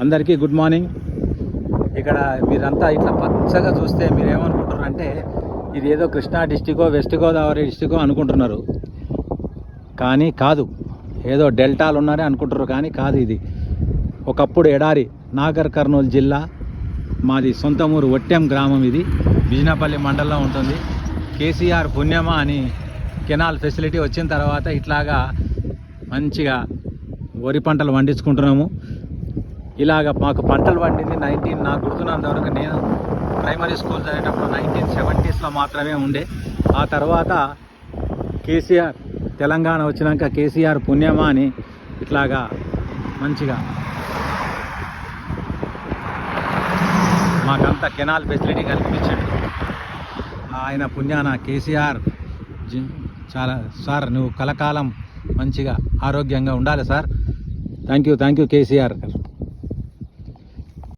అందరికీ good morning. ఇక్కడ మీరంతా ఇట్లా పచ్చగా చూస్తే మీరేమనుకుంటున్నారు అంటే ఇది ఏదో కృష్ణా డిస్టికో వెస్ట్ గోదావరి డిస్టికో అనుకుంటున్నారు, కానీ కాదు. ఏదో డెల్టాలు ఉన్నారే అనుకుంటున్నారు, కానీ కాదు. ఇది ఒకప్పుడు ఎడారి, నాగర్ కర్నూలు జిల్లా, మాది సొంత ఊరు ఒట్టెం గ్రామం. ఇది బిజినపల్లి మండలంలో ఉంటుంది. కేసీఆర్ పుణ్యమా అని కెనాల్ ఫెసిలిటీ వచ్చిన తర్వాత ఇట్లాగా మంచిగా వరి పంటలు పండించుకుంటున్నాము. ఇలాగ మాకు పంటలు పండింది నాకు గుర్తున్నంతవరకు, నేను ప్రైమరీ స్కూల్ చదివేటప్పుడు 1970s మాత్రమే ఉండే. ఆ తర్వాత కేసీఆర్ తెలంగాణ వచ్చినాక కేసీఆర్ పుణ్యమా అని ఇట్లాగా మంచిగా మాకంతా కెనాల్ ఫెసిలిటీ కల్పించాడు. ఆయన పుణ్యాన కేసీఆర్ చాలా సార్, నువ్వు కలకాలం మంచిగా ఆరోగ్యంగా ఉండాలి సార్. Thank you KCR.